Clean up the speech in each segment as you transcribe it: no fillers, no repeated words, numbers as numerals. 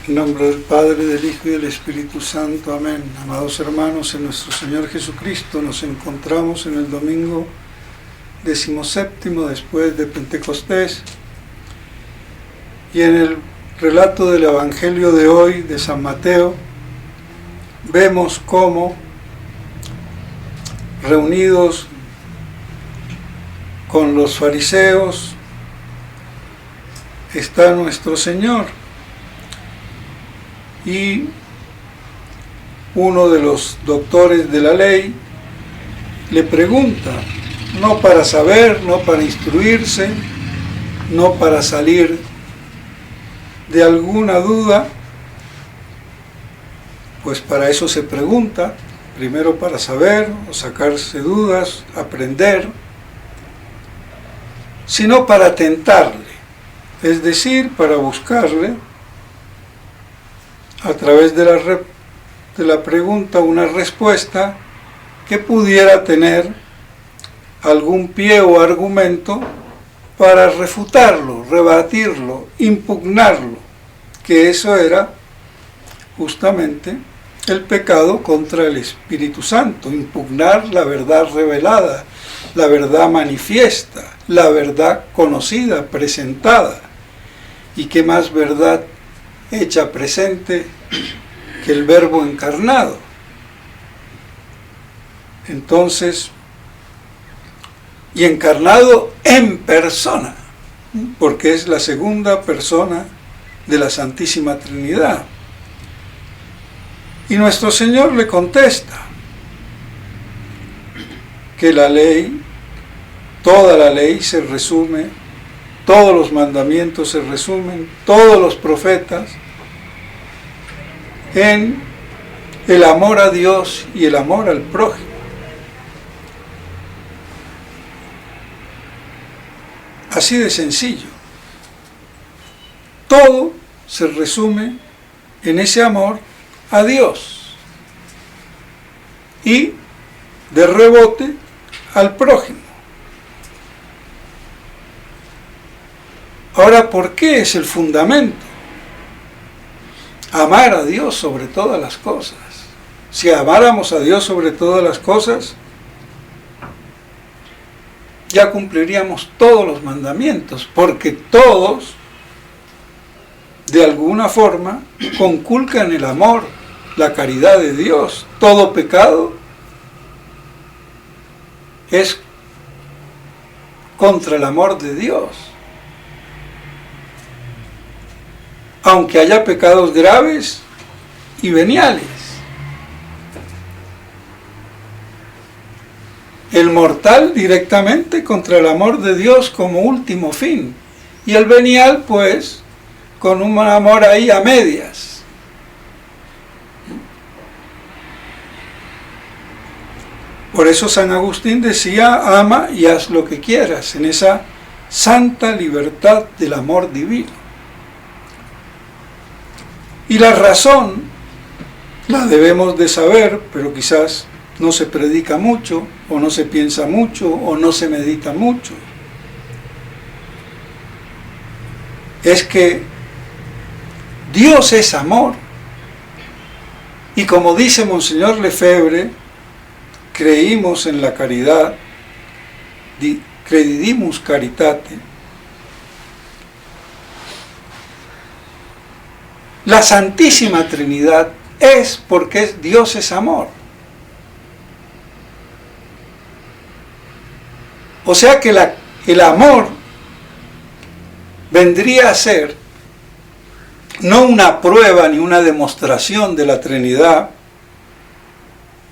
En nombre del Padre, del Hijo y del Espíritu Santo. Amén. Amados hermanos, en nuestro Señor Jesucristo nos encontramos en el domingo 17 después de Pentecostés. Y en el relato del Evangelio de hoy, de San Mateo, vemos cómo, reunidos con los fariseos, está nuestro Señor. Y uno de los doctores de la ley le pregunta, no para saber, no para instruirse, no para salir de alguna duda, pues para eso se pregunta, primero para saber o sacarse dudas, aprender, sino para tentarle, es decir, para buscarle a través de la pregunta una respuesta que pudiera tener algún pie o argumento para refutarlo, rebatirlo, impugnarlo, que eso era justamente el pecado contra el Espíritu Santo, impugnar la verdad revelada, la verdad manifiesta, la verdad conocida, presentada. ¿Y qué más verdad hecha presente que el Verbo encarnado? Entonces, y encarnado en persona, porque es la segunda persona de la Santísima Trinidad. Y nuestro Señor le contesta que la ley, toda la ley se resume, todos los mandamientos se resumen, todos los profetas, en el amor a Dios y el amor al prójimo. Así de sencillo. Todo se resume en ese amor a Dios y de rebote al prójimo. Ahora, ¿por qué es el fundamento? Amar a Dios sobre todas las cosas. Si amáramos a Dios sobre todas las cosas, ya cumpliríamos todos los mandamientos, porque todos, de alguna forma, conculcan el amor, la caridad de Dios. Todo pecado es contra el amor de Dios. Aunque haya pecados graves y veniales. El mortal directamente contra el amor de Dios como último fin. Y el venial, pues, con un amor ahí a medias. Por eso San Agustín decía, ama y haz lo que quieras, en esa santa libertad del amor divino. Y la razón la debemos de saber, pero quizás no se predica mucho, o no se piensa mucho, o no se medita mucho. Es que Dios es amor. Y como dice Monseñor Lefebvre, creímos en la caridad, credidimus caritate. La Santísima Trinidad es porque Dios es amor. O sea que el amor vendría a ser no una prueba ni una demostración de la Trinidad,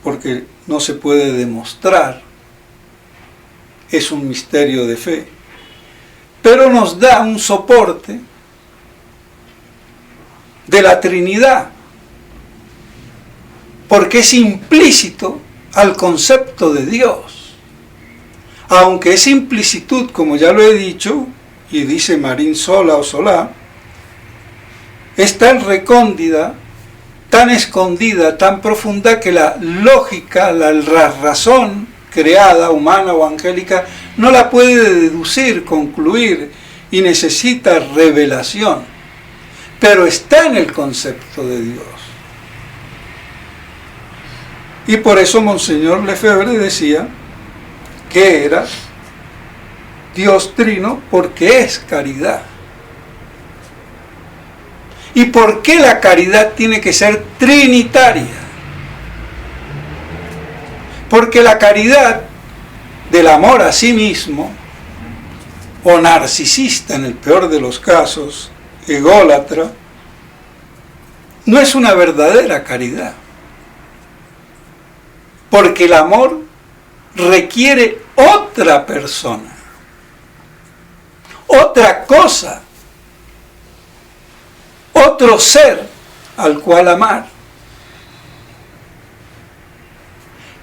porque no se puede demostrar, es un misterio de fe, pero nos da un soporte de la Trinidad, porque es implícito al concepto de Dios. Aunque esa implicitud, como ya lo he dicho, y dice Marín Sola o Solá, es tan recóndita, tan escondida, tan profunda, que la lógica, la razón creada, humana o angélica, no la puede deducir, concluir, y necesita revelación. pero está en el concepto de Dios. Y por eso Monseñor Lefebvre decía que era Dios trino, porque es caridad. ¿Y por qué la caridad tiene que ser trinitaria? Porque la caridad del amor a sí mismo, o narcisista en el peor de los casos, ególatra, no es una verdadera caridad. Porque el amor requiere otra persona, otra cosa, otro ser al cual amar.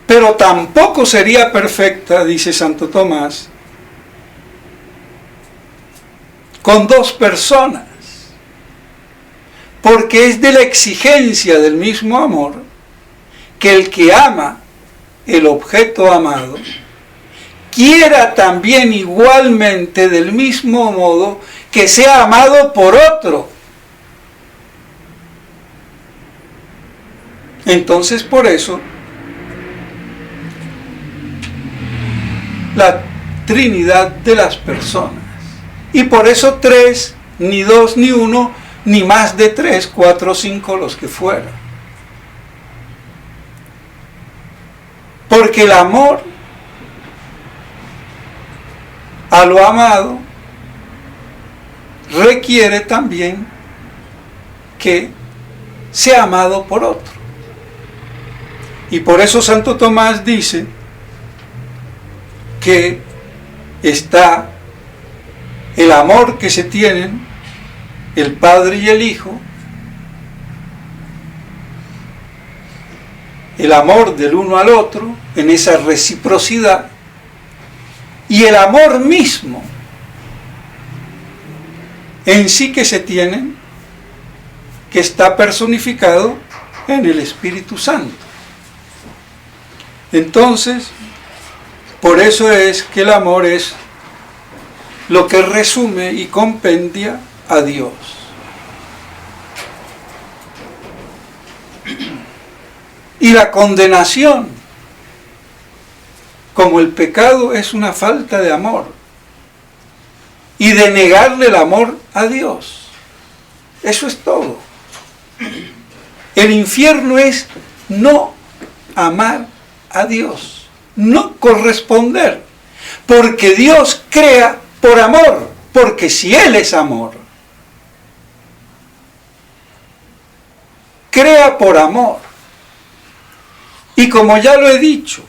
Pero tampoco sería perfecta, dice Santo Tomás, con dos personas, porque es de la exigencia del mismo amor que el que ama el objeto amado quiera también igualmente del mismo modo que sea amado por otro. Entonces, por eso la Trinidad de las personas, y por eso 3, ni 2, ni 1, ni más de 3, 4, 5, los que fueran. Porque el amor a lo amado requiere también que sea amado por otro. Y por eso Santo Tomás dice que está el amor que se tienen el Padre y el Hijo, el amor del uno al otro, en esa reciprocidad, y el amor mismo en sí que se tienen, que está personificado en el Espíritu Santo. Entonces, por eso es que el amor es lo que resume y compendia a Dios. Y la condenación, como el pecado, es una falta de amor y de negarle el amor a Dios. Eso es todo. El infierno es no amar a Dios, no corresponder, porque Dios crea por amor, porque si Él es amor, crea por amor. Y como ya lo he dicho,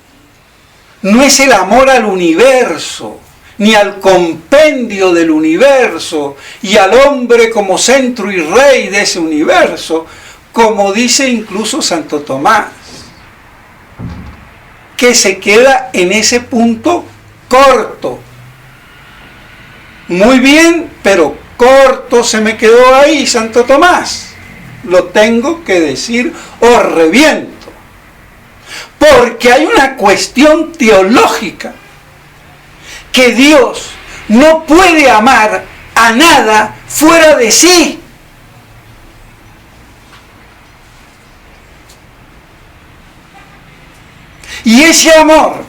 no es el amor al universo, ni al compendio del universo, y al hombre como centro y rey de ese universo, como dice incluso Santo Tomás, que se queda en ese punto corto. Muy bien, pero corto se me quedó ahí, Santo Tomás. Lo tengo que decir o reviento. Porque hay una cuestión teológica, que Dios no puede amar a nada fuera de sí. Y ese amor,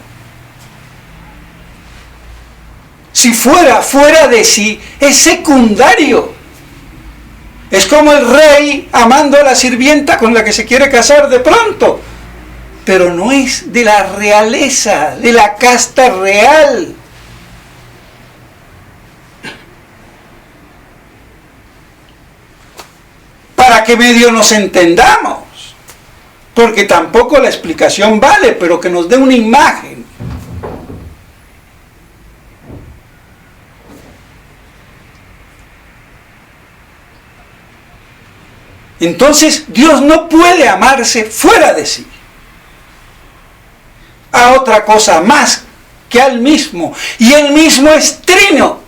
si fuera fuera de sí, es secundario. Es como el rey amando a la sirvienta con la que se quiere casar de pronto. Pero no es de la realeza, de la casta real. Para que medio nos entendamos. Porque tampoco la explicación vale, pero que nos dé una imagen. Entonces, Dios no puede amarse fuera de sí, a otra cosa más que a Él mismo. Y Él mismo es trino.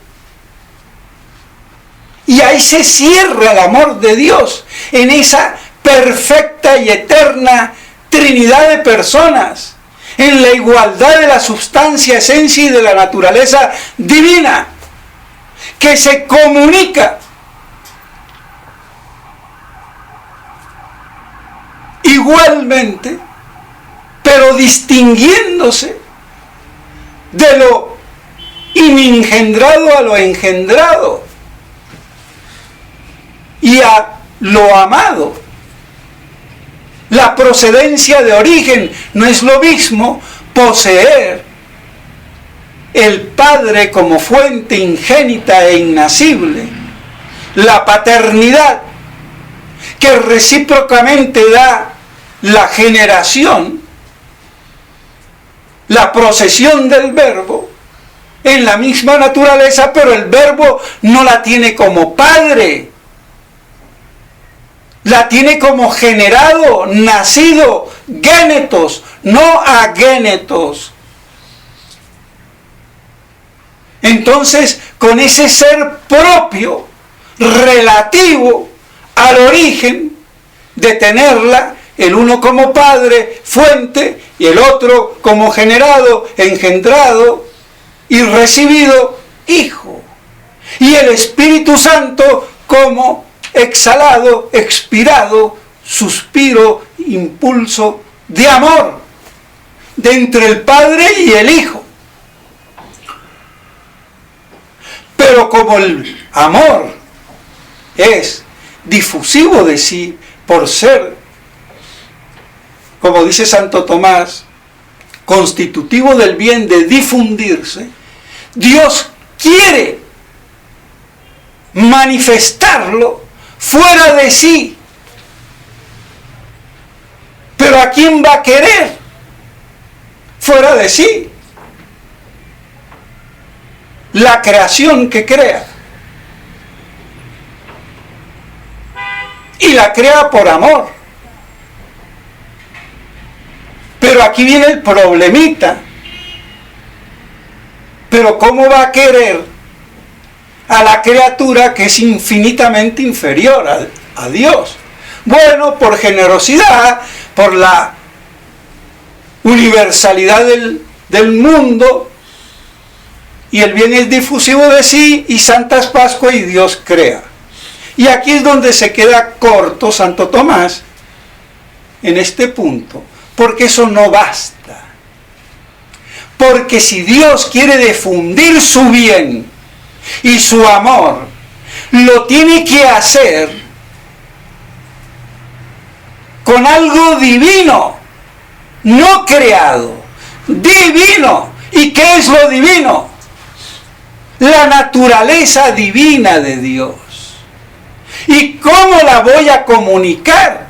Y ahí se cierra el amor de Dios, en esa perfecta y eterna Trinidad de personas, en la igualdad de la sustancia, esencia y de la naturaleza divina, que se comunica igualmente, pero distinguiéndose de lo inengendrado a lo engendrado y a lo amado. La procedencia de origen no es lo mismo poseer el Padre como fuente ingénita e innacible, la paternidad que recíprocamente da la generación, la procesión del Verbo en la misma naturaleza, pero el Verbo no la tiene como Padre, la tiene como generado, nacido, génetos, no agénetos. Entonces, con ese ser propio, relativo al origen, de tenerla, el uno como Padre, fuente, y el otro como generado, engendrado y recibido, Hijo. Y el Espíritu Santo como exhalado, expirado, suspiro, impulso de amor de entre el Padre y el Hijo. Pero como el amor es difusivo de sí por ser, como dice Santo Tomás, constitutivo del bien de difundirse, Dios quiere manifestarlo fuera de sí. Pero ¿a quién va a querer fuera de sí? La creación que crea. Y la crea por amor. Pero aquí viene el problemita. Pero ¿cómo va a querer a la criatura que es infinitamente inferior a Dios? Bueno, por generosidad, por la universalidad del mundo, y el bien es difusivo de sí, y Santas Pascua y Dios crea. Y aquí es donde se queda corto Santo Tomás en este punto, porque eso no basta. Porque si Dios quiere difundir su bien y su amor, lo tiene que hacer con algo divino, no creado, divino. ¿Y qué es lo divino? La naturaleza divina de Dios. ¿Y cómo la voy a comunicar?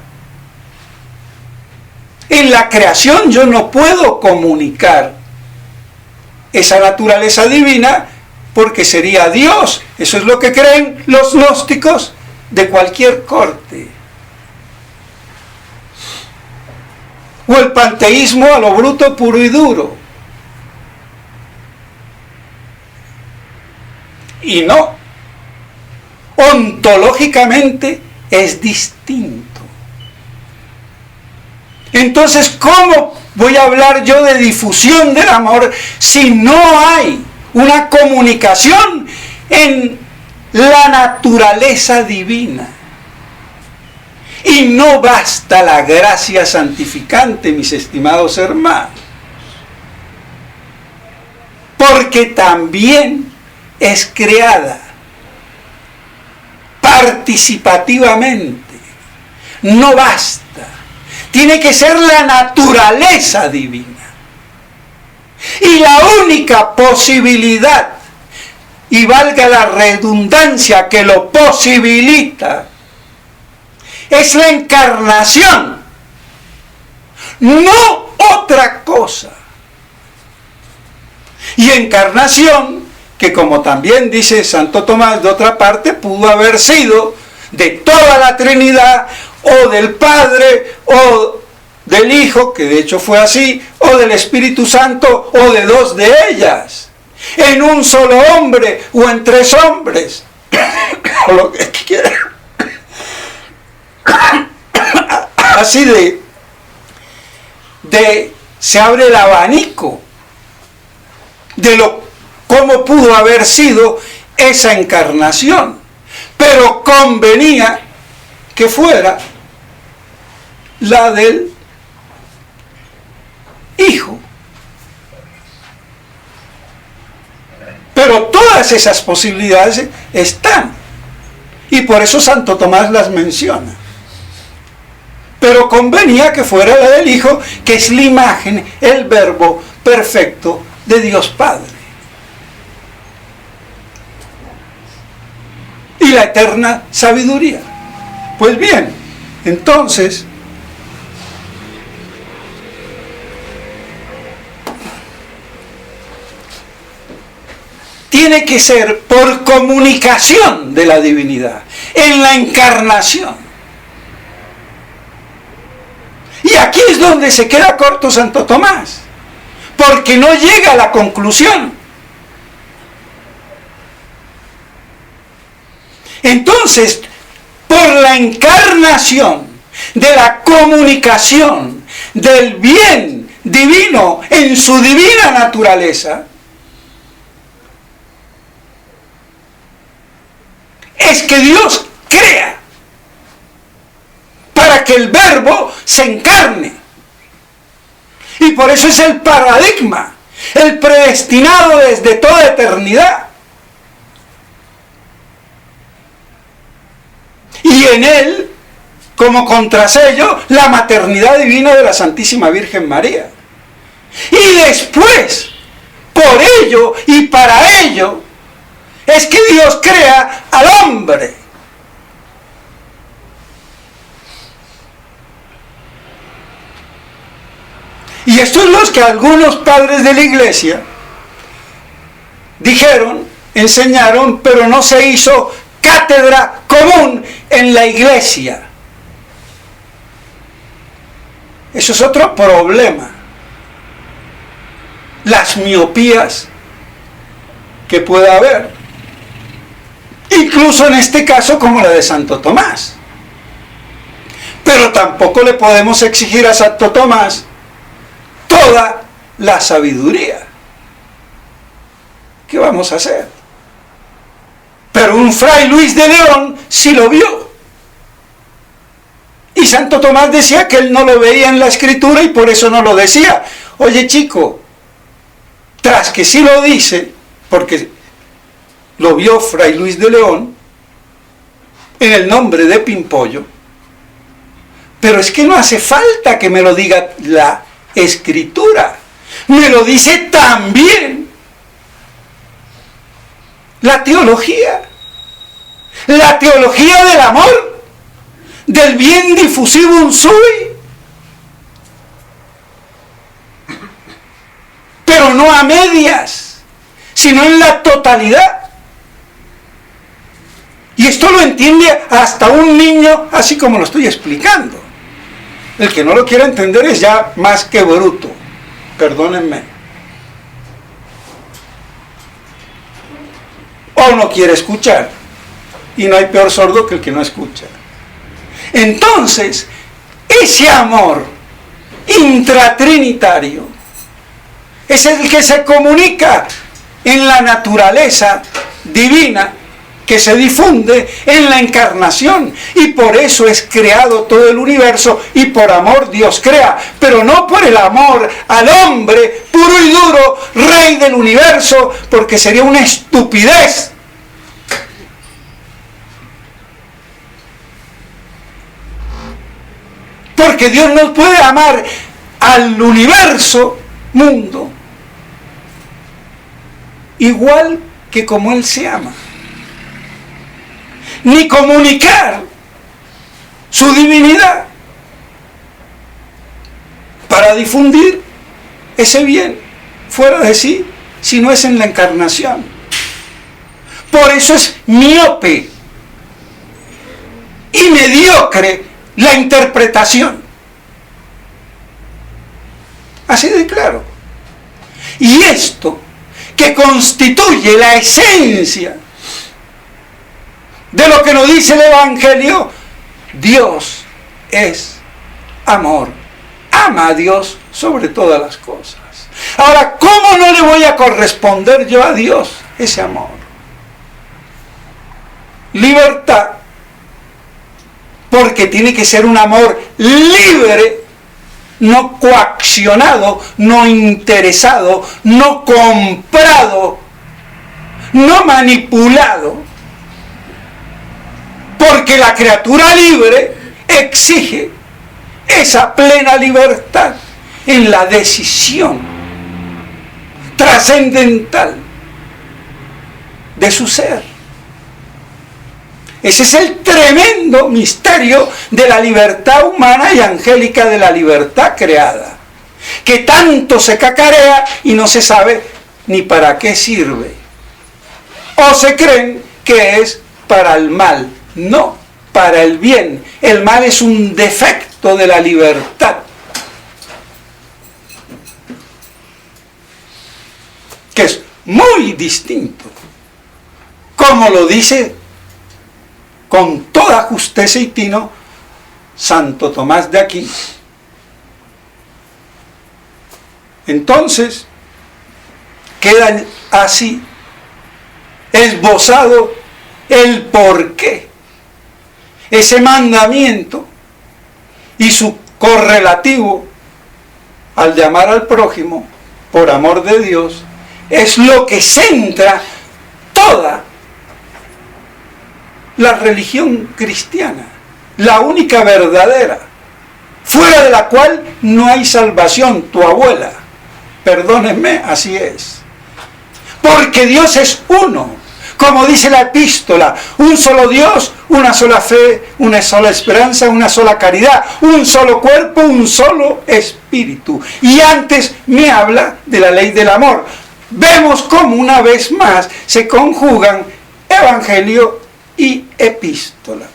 En la creación yo no puedo comunicar esa naturaleza divina porque sería Dios. Eso es lo que creen los gnósticos de cualquier corte. O el panteísmo a lo bruto, puro y duro. Y no, ontológicamente es distinto. Entonces, ¿cómo voy a hablar yo de difusión del amor si no hay una comunicación en la naturaleza divina? Y no basta la gracia santificante, mis estimados hermanos, porque también es creada participativamente. No basta. Tiene que ser la naturaleza divina. Y la única posibilidad, y valga la redundancia que lo posibilita, es la encarnación, no otra cosa. Y encarnación, que como también dice Santo Tomás de otra parte, pudo haber sido de toda la Trinidad, o del Padre, o del Hijo, que de hecho fue así, o del Espíritu Santo, o de dos de ellas, en un solo hombre, o en tres hombres, o lo que quiera. Así se abre el abanico de cómo pudo haber sido esa encarnación, pero convenía que fuera la del Hijo. Pero todas esas posibilidades están. Y por eso Santo Tomás las menciona. Pero convenía que fuera la del Hijo, que es la imagen, el verbo perfecto de Dios Padre. Y la eterna sabiduría. Pues bien, entonces, tiene que ser por comunicación de la divinidad, en la encarnación. Y aquí es donde se queda corto Santo Tomás, porque no llega a la conclusión. Entonces, por la encarnación de la comunicación del bien divino en su divina naturaleza, es que Dios crea para que el verbo se encarne. Y por eso es el paradigma, el predestinado desde toda eternidad. Y en él, como contrasello, la maternidad divina de la Santísima Virgen María. Y después, por ello y para ello, es que Dios crea al hombre. Y esto es lo que algunos padres de la Iglesia dijeron, enseñaron, pero no se hizo cátedra común en la Iglesia. Eso es otro problema. Las miopías que pueda haber. Incluso en este caso como la de Santo Tomás. Pero tampoco le podemos exigir a Santo Tomás toda la sabiduría. ¿Qué vamos a hacer? Pero un fray Luis de León sí lo vio. Y Santo Tomás decía que él no lo veía en la Escritura y por eso no lo decía. Oye, chico, tras que sí lo dice, porque lo vio fray Luis de León en el nombre de Pimpollo, pero es que no hace falta que me lo diga la Escritura, me lo dice también la teología del amor, del bien diffusivum sui, pero no a medias, sino en la totalidad. Y esto lo entiende hasta un niño, así como lo estoy explicando. El que no lo quiera entender es ya más que bruto, perdónenme. O no quiere escuchar. Y no hay peor sordo que el que no escucha. Entonces, ese amor intratrinitario es el que se comunica en la naturaleza divina, que se difunde en la encarnación, y por eso es creado todo el universo, y por amor Dios crea, pero no por el amor al hombre puro y duro, rey del universo, porque sería una estupidez. Porque Dios no puede amar al universo, mundo, igual que como Él se ama, ni comunicar su divinidad para difundir ese bien fuera de sí, si no es en la encarnación. Por eso es miope y mediocre la interpretación. Así de claro. Y esto, que constituye la esencia de lo que nos dice el Evangelio, Dios es amor. Ama a Dios sobre todas las cosas. Ahora, ¿cómo no le voy a corresponder yo a Dios ese amor? Libertad. Porque porque tiene que ser un amor libre, no coaccionado, no interesado, no comprado, no manipulado, porque la criatura libre exige esa plena libertad en la decisión trascendental de su ser. Ese es el tremendo misterio de la libertad humana y angélica, de la libertad creada, que tanto se cacarea y no se sabe ni para qué sirve. O se creen que es para el mal. No, para el bien. El mal es un defecto de la libertad, que es muy distinto, como lo dice con toda justeza y tino Santo Tomás de Aquino. Entonces, queda así esbozado el porqué, ese mandamiento y su correlativo al llamar al prójimo por amor de Dios, es lo que centra toda la religión cristiana, la única verdadera, fuera de la cual no hay salvación. Tu abuela, perdónenme, así es. Porque Dios es uno, como dice la epístola: un solo Dios, una sola fe, una sola esperanza, una sola caridad, un solo cuerpo, un solo espíritu. Y antes me habla de la ley del amor. Vemos cómo una vez más se conjugan evangelio y epístola.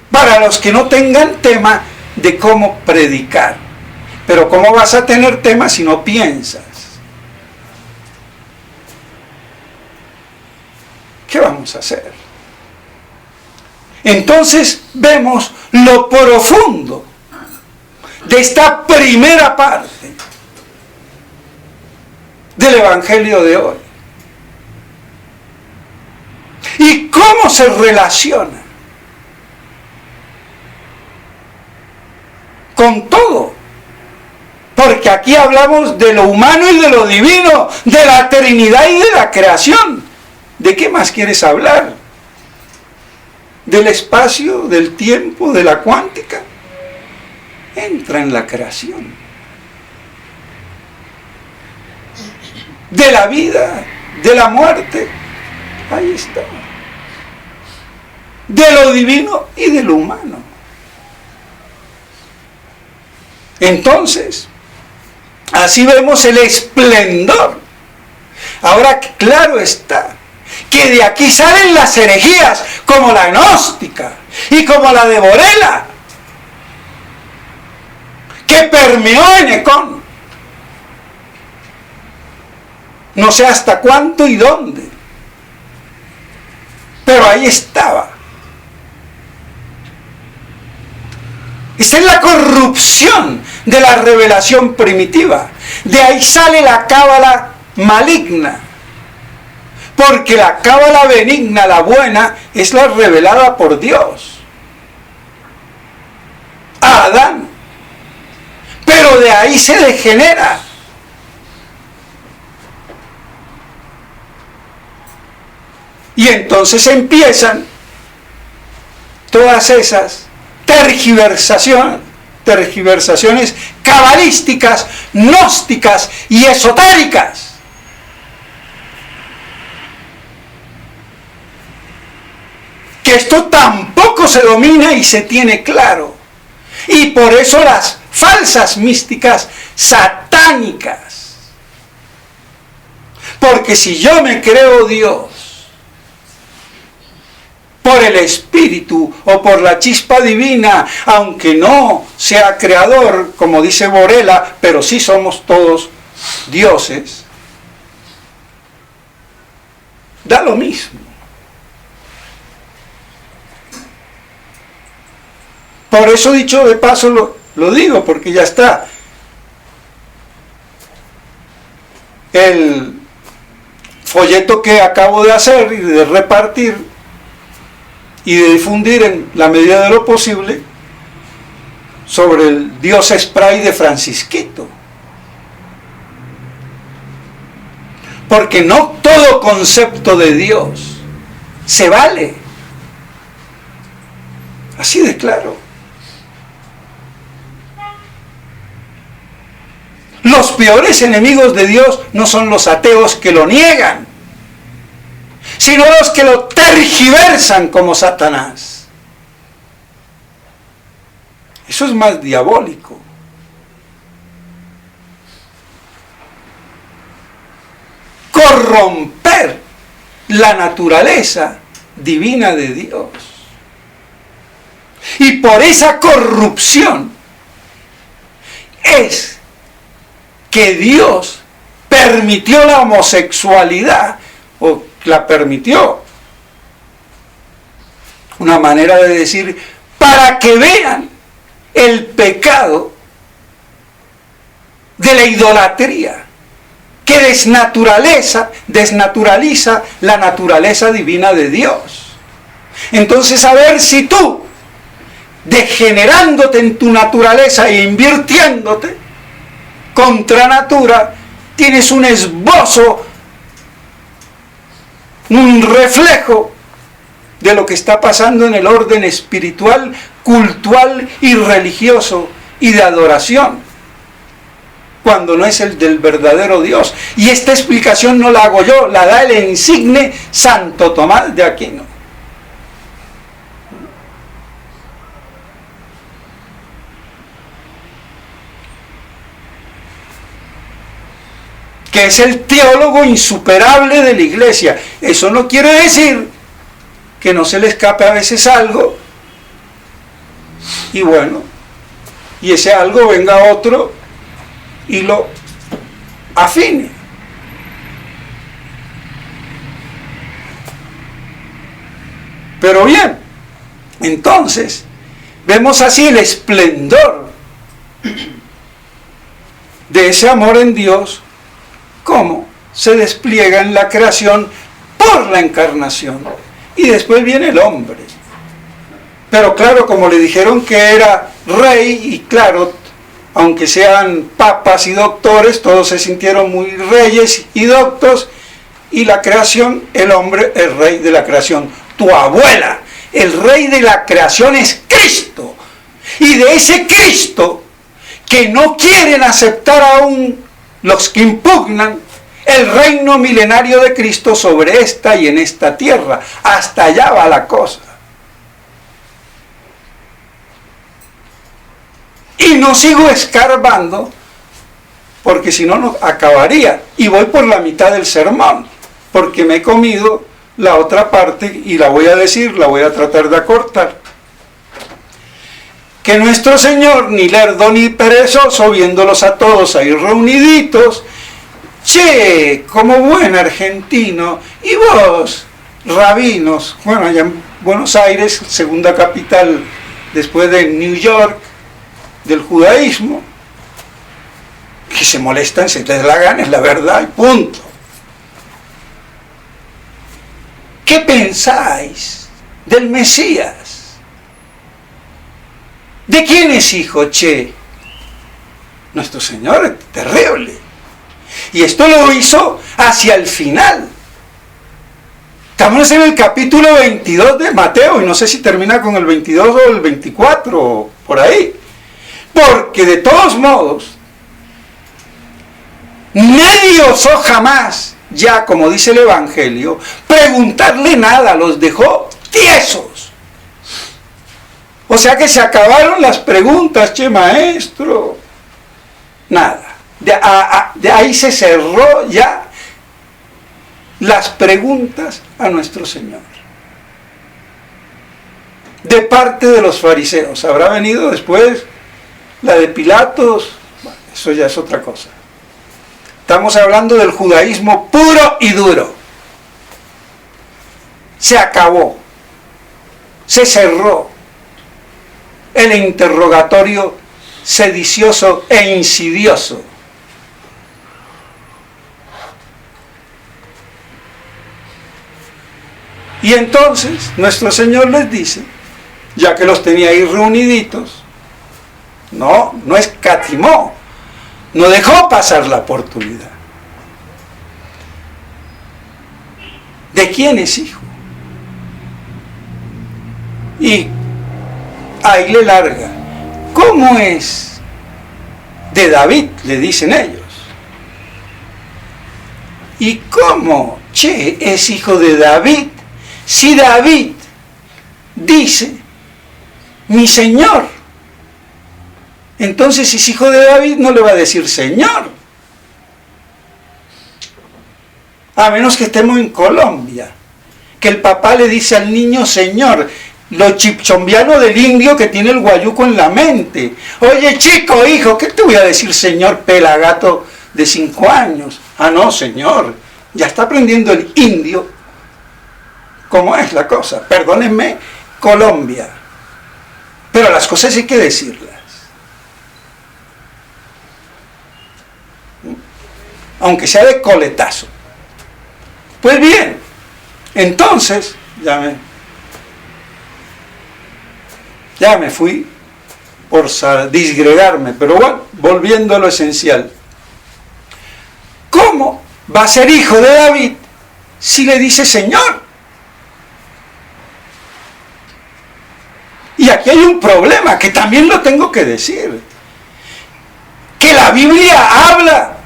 Para los que no tengan tema de cómo predicar. Pero ¿cómo vas a tener tema si no piensas? ¿Qué vamos a hacer? Entonces vemos lo profundo de esta primera parte del evangelio de hoy. ¿Y cómo se relaciona con todo? Porque aquí hablamos de lo humano y de lo divino, de la Trinidad y de la creación. ¿De qué más quieres hablar? ¿Del espacio, del tiempo, de la cuántica? Entra en la creación. De la vida, de la muerte, ahí está. De lo divino y de lo humano. Entonces, así vemos el esplendor. Ahora, claro está, que de aquí salen las herejías, como la gnóstica y como la de Borela, que permeó en Ecón. No sé hasta cuánto y dónde, pero ahí estaba. Esta es la corrupción de la revelación primitiva. De ahí sale la cábala maligna. Porque la cábala benigna, la buena, es la revelada por Dios a Adán. Pero de ahí se degenera. Y entonces empiezan todas esas tergiversaciones cabalísticas, gnósticas y esotéricas. Que esto tampoco se domina y se tiene claro. Y por eso las falsas místicas satánicas. Porque si yo me creo Dios por el Espíritu o por la chispa divina, aunque no sea creador, como dice Borela, pero sí somos todos dioses, da lo mismo. Por eso, dicho de paso, lo digo, porque ya está. El folleto que acabo de hacer y de repartir, y de difundir en la medida de lo posible sobre el Dios Spray de Francisquito. Porque no todo concepto de Dios se vale. Así de claro. Los peores enemigos de Dios no son los ateos que lo niegan, sino los que lo tergiversan como Satanás. Eso es más diabólico. Corromper la naturaleza divina de Dios. Y por esa corrupción es que Dios permitió la homosexualidad, o la permitió. Una manera de decir, para que vean el pecado de la idolatría, que desnaturaliza la naturaleza divina de Dios. Entonces, a ver si tú, degenerándote en tu naturaleza e invirtiéndote contra natura, tienes un esbozo, un reflejo de lo que está pasando en el orden espiritual, cultural y religioso y de adoración, cuando no es el del verdadero Dios. Y esta explicación no la hago yo, la da el insigne Santo Tomás de Aquino. Que es el teólogo insuperable de la Iglesia. Eso no quiere decir que no se le escape a veces algo, y bueno, y ese algo venga otro y lo afine. Pero bien, entonces vemos así el esplendor de ese amor en Dios, cómo se despliega en la creación por la encarnación. Y después viene el hombre. Pero claro, como le dijeron que era rey, y claro, aunque sean papas y doctores, todos se sintieron muy reyes y doctos, y la creación, el hombre es rey de la creación. Tu abuela, el rey de la creación es Cristo. Y de ese Cristo, que no quieren aceptar aún los que impugnan el reino milenario de Cristo sobre esta y en esta tierra. Hasta allá va la cosa. Y no sigo escarbando, porque si no, no acabaría. Y voy por la mitad del sermón, porque me he comido la otra parte y la voy a decir, la voy a tratar de acortar. Que nuestro Señor, ni lerdo ni perezoso, viéndolos a todos ahí reuniditos, che, como buen argentino, y vos, rabinos, bueno, allá en Buenos Aires, segunda capital después de New York, del judaísmo, que se molestan, si les la gana, es la verdad, y punto. ¿Qué pensáis del Mesías? ¿De quién es hijo, che? Nuestro Señor es terrible. Y esto lo hizo hacia el final. Estamos en el capítulo 22 de Mateo, y no sé si termina con el 22 o el 24, o por ahí. Porque de todos modos, nadie osó jamás, ya como dice el Evangelio, preguntarle nada, los dejó tiesos. O sea que se acabaron las preguntas, che maestro. Nada. De ahí se cerró ya las preguntas a nuestro Señor. De parte de los fariseos. Habrá venido después la de Pilatos, bueno, eso ya es otra cosa. Estamos hablando del judaísmo puro y duro. Se acabó. Se cerró el interrogatorio sedicioso e insidioso. Y entonces nuestro Señor les dice, ya que los tenía ahí reuniditos, no escatimó, no dejó pasar la oportunidad. ¿De quién es hijo? Y ahí le larga. ¿Cómo es? De David, le dicen ellos. ¿Y cómo, es hijo de David? Si David dice, mi Señor, entonces si es hijo de David no le va a decir Señor. A menos que estemos en Colombia, que el papá le dice al niño Señor, lo chipchombiano del indio que tiene el guayuco en la mente. Oye chico, hijo, ¿qué te voy a decir Señor pelagato de 5 años? Ah no, Señor, ya está aprendiendo el indio cómo es la cosa. Perdónenme, Colombia, pero las cosas hay que decirlas. Aunque sea de coletazo. Pues bien, entonces, ya me fui por disgregarme, pero bueno, volviendo a lo esencial. ¿Cómo va a ser hijo de David si le dice Señor? Y aquí hay un problema que también lo tengo que decir. Que la Biblia habla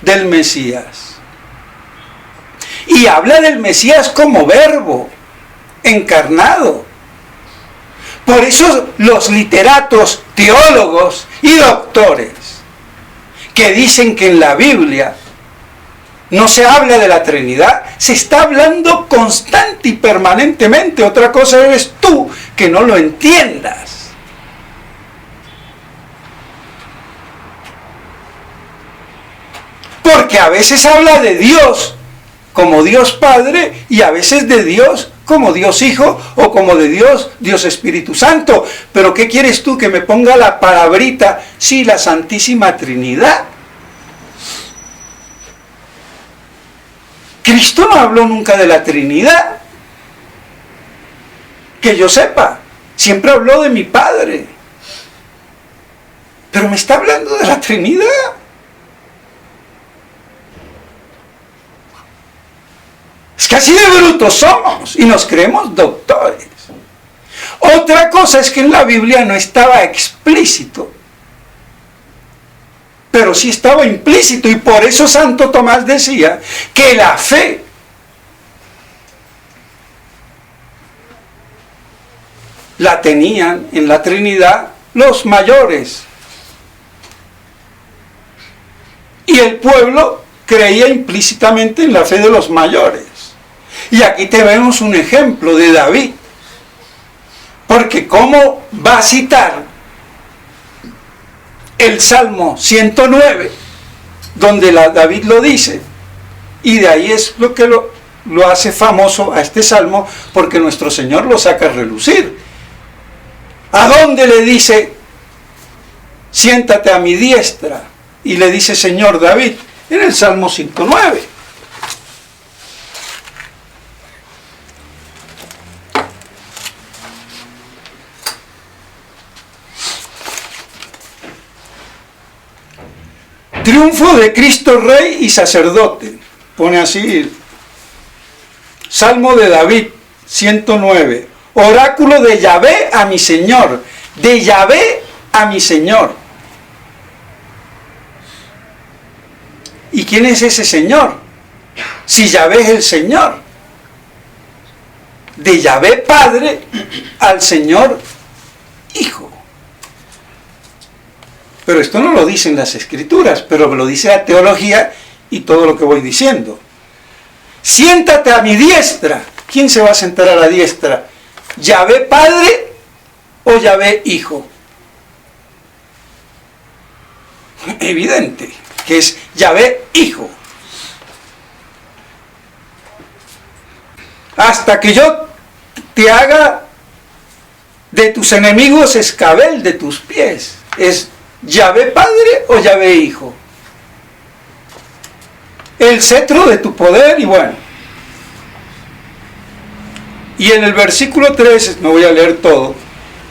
del Mesías. Y habla del Mesías como verbo encarnado. Por eso los literatos, teólogos y doctores que dicen que en la Biblia no se habla de la Trinidad, se está hablando constante y permanentemente. Otra cosa eres tú que no lo entiendas. Porque a veces habla de Dios como Dios Padre y a veces de Dios como Dios Hijo o como de Dios Espíritu Santo. Pero ¿qué quieres tú? Que me ponga la palabrita, sí, la Santísima Trinidad. Cristo no habló nunca de la Trinidad. Que yo sepa, siempre habló de mi Padre. Pero me está hablando de la Trinidad. Es que así de brutos somos y nos creemos doctores. Otra cosa es que en la Biblia no estaba explícito, pero sí estaba implícito, y por eso Santo Tomás decía que la fe la tenían en la Trinidad los mayores, y el pueblo creía implícitamente en la fe de los mayores. Y aquí tenemos un ejemplo de David, porque ¿cómo va a citar el Salmo 109, donde David lo dice? Y de ahí es lo que lo hace famoso a este Salmo, porque nuestro Señor lo saca a relucir. ¿A dónde le dice, siéntate a mi diestra? Y le dice Señor David, en el Salmo 109. Triunfo de Cristo Rey y Sacerdote. Pone así, Salmo de David, 109. Oráculo de Yahvé a mi Señor. De Yahvé a mi Señor. ¿Y quién es ese Señor? Si Yahvé es el Señor. De Yahvé Padre al Señor Hijo. Pero esto no lo dicen las Escrituras, pero lo dice la teología y todo lo que voy diciendo. Siéntate a mi diestra. ¿Quién se va a sentar a la diestra? ¿Yahvé Padre o Yahvé Hijo? Evidente que es Yahvé Hijo. Hasta que yo te haga de tus enemigos escabel de tus pies. ¿Es Yahvé Padre o Yahvé Hijo? El cetro de tu poder. Y bueno, Y en el versículo 3, no voy a leer todo,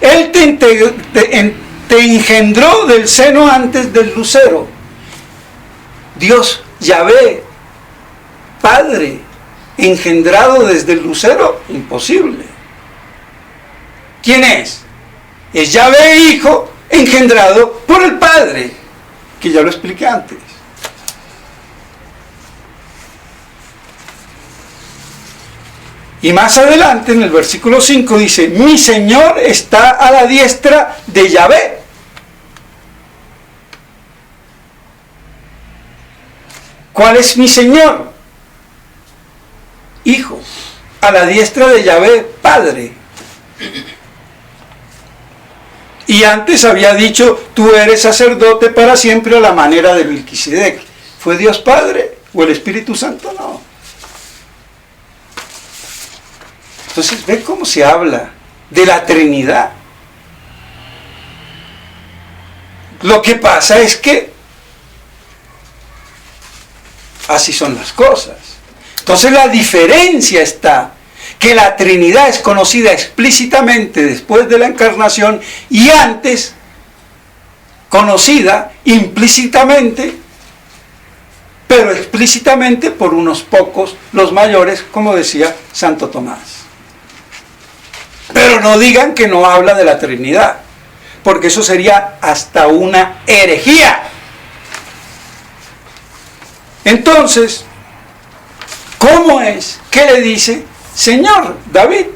Él te engendró del seno antes del lucero. Dios, Yahvé, Padre, engendrado desde el lucero, imposible. ¿Quién es? Es Yahvé Hijo, engendrado por el Padre, que ya lo expliqué antes. Y más adelante, en el versículo 5, dice, mi Señor está a la diestra de Yahvé. ¿Cuál es mi Señor? Hijo, a la diestra de Yahvé, Padre. Y antes había dicho, tú eres sacerdote para siempre a la manera de Melquisedec. ¿Fue Dios Padre o el Espíritu Santo? No. Entonces, ve cómo se habla de la Trinidad. Lo que pasa es que así son las cosas. Entonces la diferencia está que la Trinidad es conocida explícitamente después de la encarnación y antes conocida implícitamente, pero explícitamente por unos pocos, los mayores, como decía Santo Tomás. Pero no digan que no habla de la Trinidad, porque eso sería hasta una herejía. Entonces, ¿cómo es que le dice Señor David?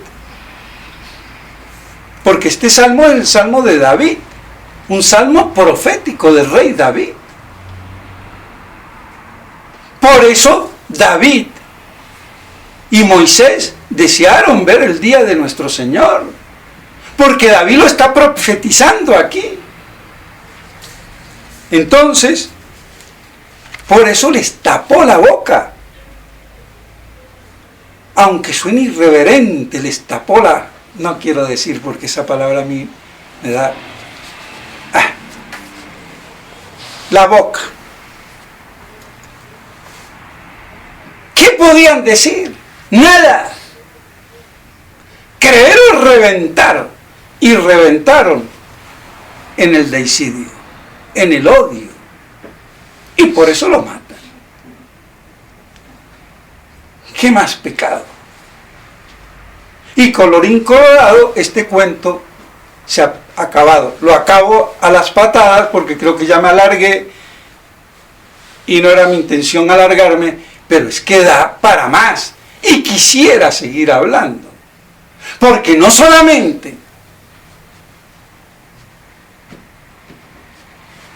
Porque este salmo es el salmo de David, un salmo profético del rey David. Por eso David y Moisés desearon ver el día de nuestro Señor, porque David lo está profetizando aquí. Entonces, por eso les tapó la boca. Aunque suene irreverente, les tapó la... No quiero decir porque esa palabra a mí me da... la boca. ¿Qué podían decir? Nada. Creer o reventar. Y reventaron en el deicidio, en el odio. Y por eso lo matan. ¿Qué más pecado? Y colorín colorado, este cuento se ha acabado. Lo acabo a las patadas porque creo que ya me alargué y no era mi intención alargarme, pero es que da para más y quisiera seguir hablando. Porque no solamente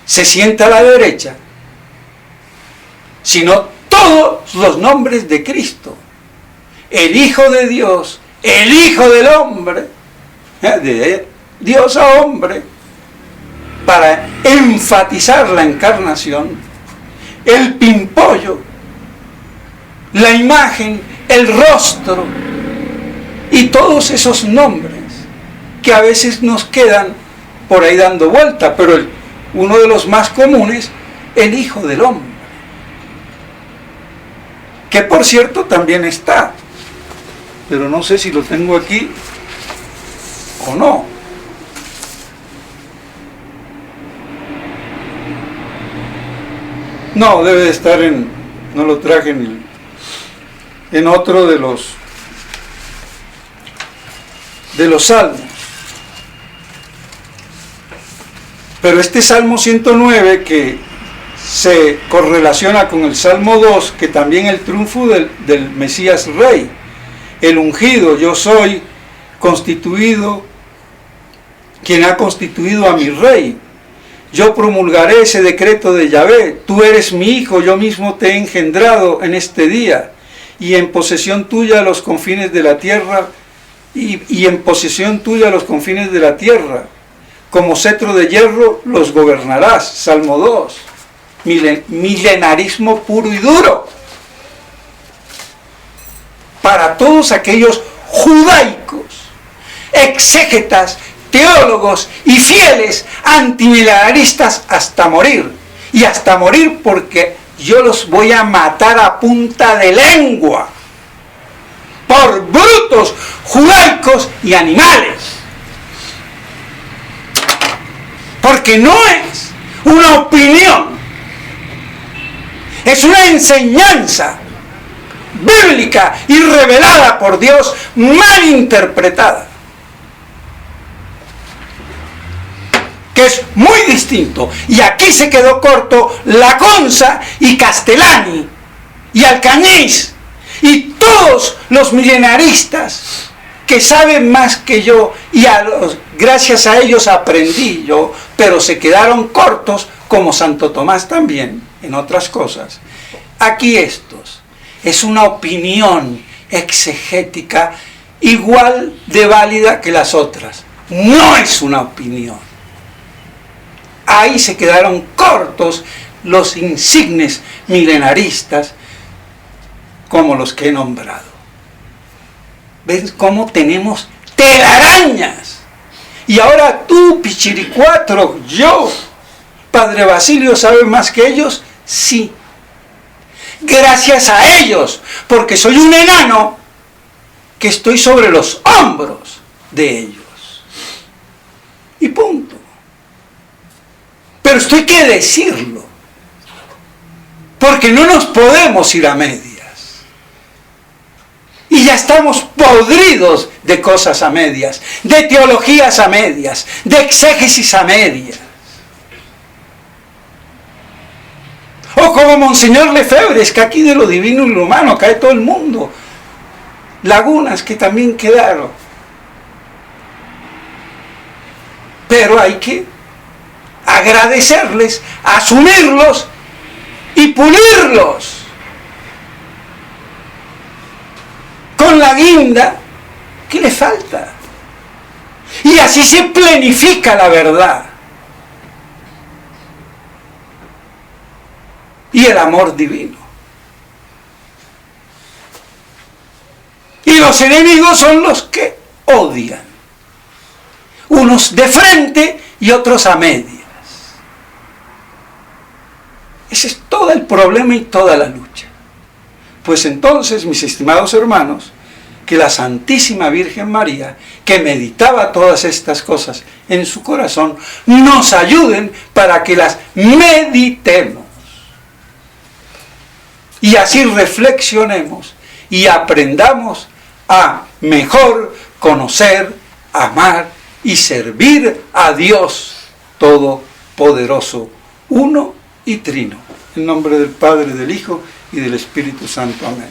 se sienta a la derecha, sino todos los nombres de Cristo, el Hijo de Dios, el Hijo del Hombre, de Dios a hombre, para enfatizar la encarnación, el pimpollo, la imagen, el rostro, y todos esos nombres que a veces nos quedan por ahí dando vuelta, pero uno de los más comunes, el Hijo del Hombre, que por cierto también está, pero no sé si lo tengo aquí o no. No, debe de estar no lo traje en otro de los salmos. Pero este Salmo 109, que se correlaciona con el Salmo 2, que también el triunfo del Mesías Rey, el ungido, yo soy constituido, quien ha constituido a mi Rey. Yo promulgaré ese decreto de Yahvé, tú eres mi hijo, yo mismo te he engendrado en este día, y en posesión tuya los confines de la tierra, y en posesión tuya los confines de la tierra, como cetro de hierro los gobernarás. Salmo 2, milenarismo puro y duro, para todos aquellos judaicos, exégetas, teólogos y fieles antimilenaristas hasta morir. Y hasta morir porque yo los voy a matar a punta de lengua, por bruto. brutos, judaicos y animales. Porque no es una opinión, es una enseñanza bíblica y revelada por Dios, mal interpretada, que es muy distinto. Y aquí se quedó corto Lacunza y Castellani y Alcañiz y todos los milenaristas que saben más que yo, y gracias a ellos aprendí yo, pero se quedaron cortos, como Santo Tomás también, en otras cosas. Aquí estos, es una opinión exegética igual de válida que las otras. No es una opinión. Ahí se quedaron cortos los insignes milenaristas como los que he nombrado. ¿Ves cómo tenemos telarañas? Y ahora tú, Pichiricuatro, yo, Padre Basilio, ¿sabe más que ellos? Sí. Gracias a ellos, porque soy un enano que estoy sobre los hombros de ellos. Y punto. Pero esto hay que decirlo, porque no nos podemos ir a medias. Y ya estamos podridos de cosas a medias, de teologías a medias, de exégesis a medias. O como Monseñor Lefebvre, es que aquí de lo divino y lo humano cae todo el mundo. Lagunas que también quedaron. Pero hay que agradecerles, asumirlos y pulirlos con la guinda que le falta. Y así se plenifica la verdad y el amor divino. Y los enemigos son los que odian, unos de frente y otros a medias. Ese es todo el problema y toda la lucha. Pues entonces, mis estimados hermanos, que la Santísima Virgen María, que meditaba todas estas cosas en su corazón, nos ayuden para que las meditemos. Y así reflexionemos y aprendamos a mejor conocer, amar y servir a Dios Todopoderoso, uno y trino. En nombre del Padre, del Hijo y del Espíritu Santo. Amén.